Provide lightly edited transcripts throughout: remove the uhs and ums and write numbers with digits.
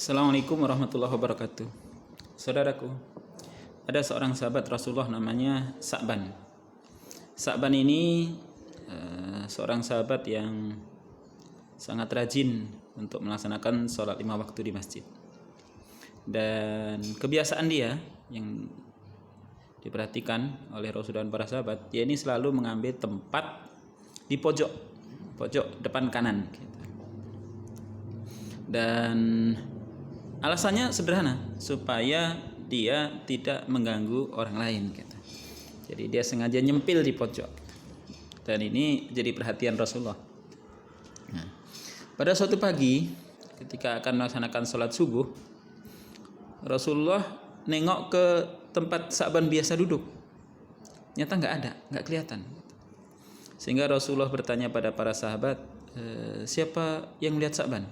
Assalamualaikum warahmatullahi wabarakatuh. Saudaraku, ada seorang sahabat Rasulullah namanya Sa'ban. Sa'ban ini seorang sahabat yang sangat rajin untuk melaksanakan sholat 5 waktu di masjid. Dan kebiasaan dia yang diperhatikan oleh Rasul dan para sahabat, dia ini selalu mengambil tempat di pojok depan kanan gitu. Dan alasannya sederhana, supaya dia tidak mengganggu orang lain gitu. Jadi dia sengaja nyempil di pojok. Dan ini jadi perhatian Rasulullah. Nah, pada suatu pagi ketika akan melaksanakan sholat subuh, Rasulullah nengok ke tempat Sa'ban biasa duduk. Nyata nggak kelihatan. Sehingga Rasulullah bertanya pada para sahabat, siapa yang melihat Sa'ban?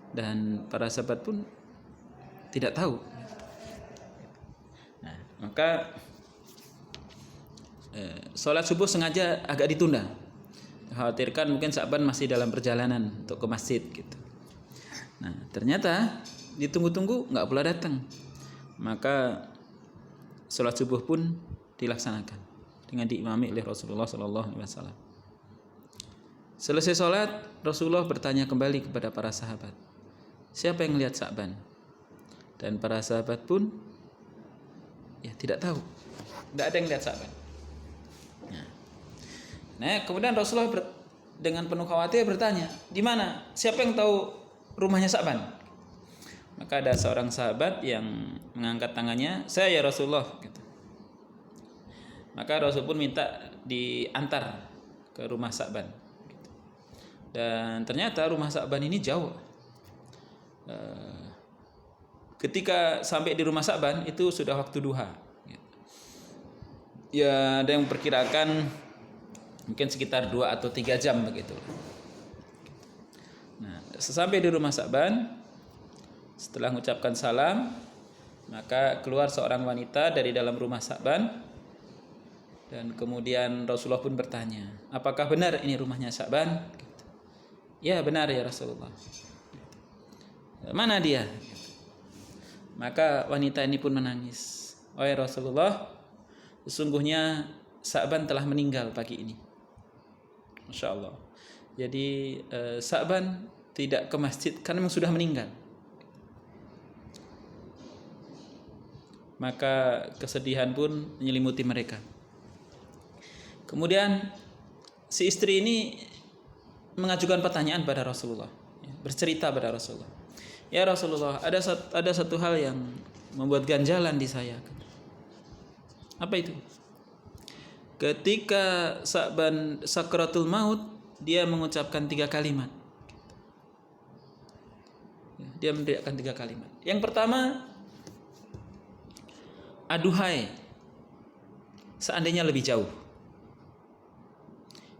Dan para sahabat pun tidak tahu. Nah, maka sholat subuh sengaja agak ditunda. Khawatirkan mungkin Sa'ban masih dalam perjalanan untuk ke masjid gitu. Nah, ternyata ditunggu-tunggu nggak pula datang. Maka sholat subuh pun dilaksanakan dengan diimami oleh Rasulullah SAW. Selesai sholat, Rasulullah bertanya kembali kepada para sahabat, siapa yang melihat Sa'ban? Dan para sahabat pun tidak tahu. Tidak ada yang melihat Sa'ban. Nah, kemudian Rasulullah dengan penuh khawatir bertanya, di mana? Siapa yang tahu rumahnya Sa'ban? Maka ada seorang sahabat yang mengangkat tangannya, saya ya Rasulullah gitu. Maka Rasul pun minta diantar ke rumah Sa'ban. Dan ternyata rumah Sa'ban ini jauh. Ketika sampai di rumah Sa'ban itu sudah waktu duha. Ya, ada yang memperkirakan mungkin sekitar 2 atau 3 jam begitu. Nah, sesampai di rumah Sa'ban, setelah mengucapkan salam, maka keluar seorang wanita dari dalam rumah Sa'ban. Dan kemudian Rasulullah pun bertanya, apakah benar ini rumahnya Sa'ban? Ya, benar ya Rasulullah. Mana dia? Maka wanita ini pun menangis. Wahai Rasulullah, sesungguhnya Sa'ban telah meninggal pagi ini. Masya Allah. Jadi Sa'ban tidak ke masjid karena memang sudah meninggal. Maka kesedihan pun menyelimuti mereka. Kemudian si istri ini mengajukan pertanyaan pada Rasulullah, bercerita pada Rasulullah. Ya Rasulullah, ada satu hal yang membuat ganjalan di saya. Apa itu? Ketika Sa'ban sakratul maut, dia mengucapkan 3 kalimat. Dia meneriakkan 3 kalimat. Yang pertama, aduhai, seandainya lebih jauh.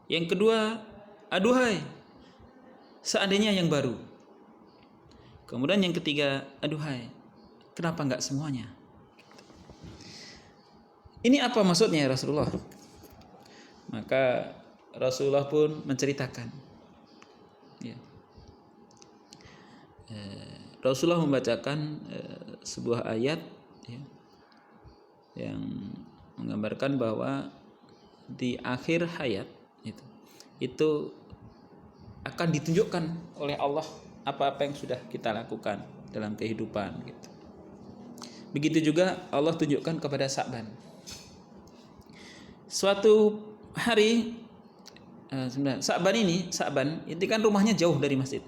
Yang kedua, aduhai, seandainya yang baru. Kemudian yang ketiga, aduhai, kenapa enggak semuanya? Ini apa maksudnya ya Rasulullah? Maka Rasulullah pun menceritakan. Rasulullah membacakan sebuah ayat yang menggambarkan bahwa di akhir hayat itu akan ditunjukkan oleh Allah apa-apa yang sudah kita lakukan dalam kehidupan gitu. Begitu juga Allah tunjukkan kepada Sa'ban. Suatu hari Sa'ban ini kan rumahnya jauh dari masjid.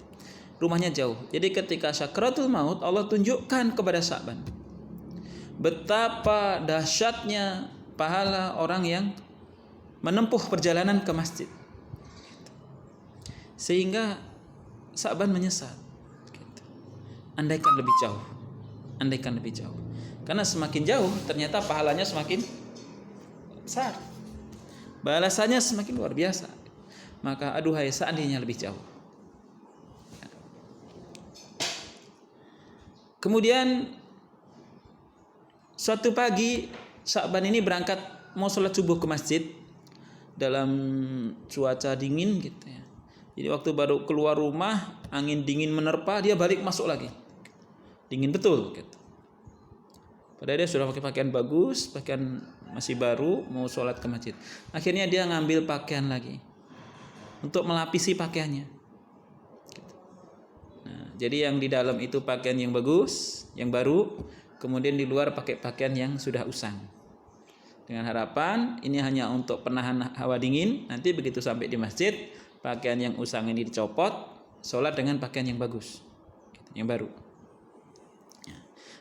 Rumahnya jauh. Jadi ketika sakratul maut, Allah tunjukkan kepada Sa'ban betapa dahsyatnya pahala orang yang menempuh perjalanan ke masjid. Sehingga Sa'ban menyesal. Andaikan lebih jauh. Karena semakin jauh ternyata pahalanya semakin besar. Balasannya semakin luar biasa. Maka aduhai seandainya lebih jauh. Kemudian suatu pagi Sa'ban ini berangkat mau sholat subuh ke masjid dalam cuaca dingin gitu ya. Jadi waktu baru keluar rumah, angin dingin menerpa, dia balik masuk lagi. Dingin betul gitu. Padahal dia sudah pakai pakaian bagus, pakaian masih baru, mau sholat ke masjid. Akhirnya dia ngambil pakaian lagi untuk melapisi pakaiannya. Nah, jadi yang di dalam itu pakaian yang bagus, yang baru, kemudian di luar pakai pakaian yang sudah usang. Dengan harapan ini hanya untuk penahan hawa dingin. Nanti begitu sampai di masjid, pakaian yang usang ini dicopot, sholat dengan pakaian yang bagus, yang baru.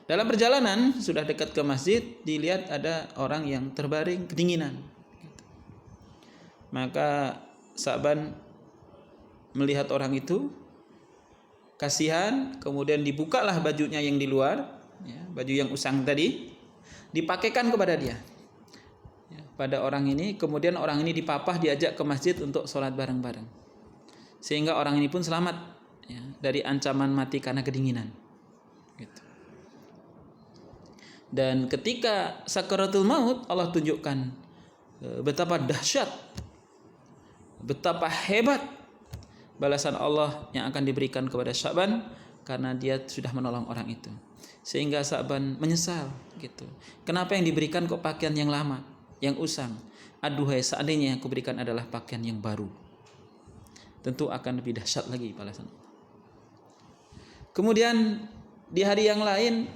Dalam perjalanan sudah dekat ke masjid, dilihat ada orang yang terbaring kedinginan. Maka Sa'ban melihat orang itu, kasihan, kemudian dibukalah bajunya yang di luar, baju yang usang tadi, dipakaikan kepada dia. Pada orang ini, kemudian orang ini dipapah, diajak ke masjid untuk sholat bareng-bareng, sehingga orang ini pun selamat dari ancaman mati karena kedinginan. Gitu. Dan ketika sakaratul maut, Allah tunjukkan betapa dahsyat, betapa hebat balasan Allah yang akan diberikan kepada Sa'ban karena dia sudah menolong orang itu, sehingga Sa'ban menyesal. Gitu. Kenapa yang diberikan kok pakaian yang lama, yang usang? Aduhai, seandainya yang kuberikan adalah pakaian yang baru, tentu akan lebih dahsyat lagi balasan Allah. Kemudian di hari yang lain,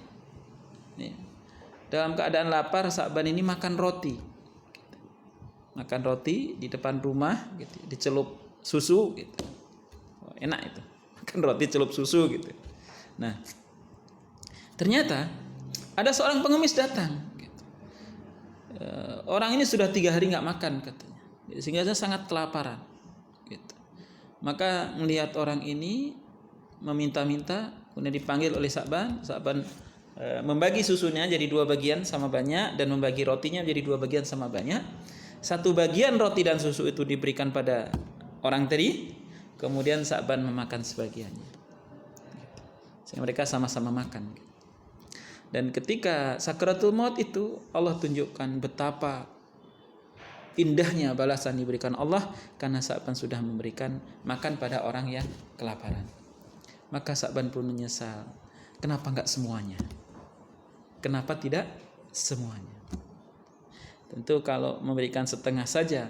dalam keadaan lapar, Sa'ban ini makan roti. Makan roti di depan rumah, gitu, dicelup susu, gitu. Enak itu, makan roti celup susu, gitu. Nah, ternyata ada seorang pengemis datang. Orang ini sudah 3 hari nggak makan katanya, sehingga dia sangat kelaparan. Gitu. Maka melihat orang ini meminta-minta, kemudian dipanggil oleh Sa'ban. Sa'ban membagi susunya jadi 2 bagian sama banyak, dan membagi rotinya jadi 2 bagian sama banyak. 1 bagian roti dan susu itu diberikan pada orang tadi, kemudian Sa'ban memakan sebagiannya. Sehingga mereka sama-sama makan. Dan ketika sakaratul maut itu, Allah tunjukkan betapa indahnya balasan diberikan Allah karena Sa'ban sudah memberikan makan pada orang yang kelaparan. Maka Sa'ban pun menyesal. Kenapa enggak semuanya? Kenapa tidak semuanya? Tentu kalau memberikan setengah saja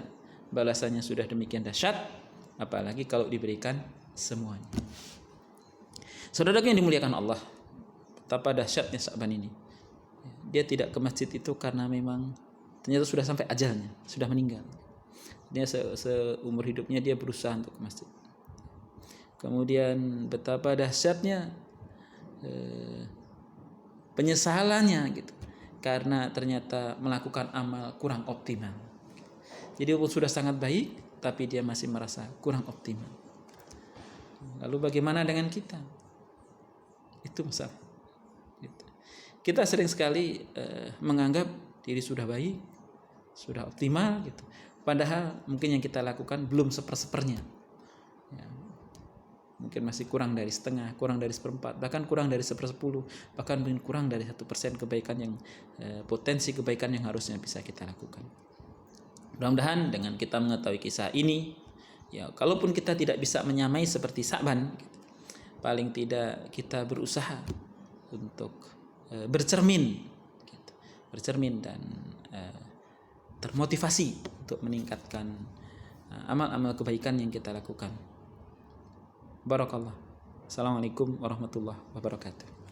balasannya sudah demikian dahsyat, apalagi kalau diberikan semuanya. Saudara yang dimuliakan Allah, betapa dahsyatnya Sa'ban ini. Dia tidak ke masjid itu karena memang ternyata sudah sampai ajalnya, sudah meninggal. Dia seumur hidupnya dia berusaha untuk ke masjid. Kemudian betapa dahsyatnya penyesalannya gitu, karena ternyata melakukan amal kurang optimal. Jadi walaupun sudah sangat baik, tapi dia masih merasa kurang optimal. Lalu bagaimana dengan kita? Itu masalah. Kita sering sekali menganggap diri sudah baik, sudah optimal gitu. Padahal mungkin yang kita lakukan belum sepersepernya. Ya, mungkin masih kurang dari setengah, kurang dari 1/4, bahkan kurang dari 1/10, bahkan mungkin kurang dari 1% kebaikan yang potensi kebaikan yang harusnya bisa kita lakukan. Mudah-mudahan dengan kita mengetahui kisah ini, ya kalaupun kita tidak bisa menyamai seperti Sa'ban, gitu, paling tidak kita berusaha untuk bercermin dan termotivasi untuk meningkatkan amal-amal kebaikan yang kita lakukan. Barakallah. Assalamualaikum warahmatullahi wabarakatuh.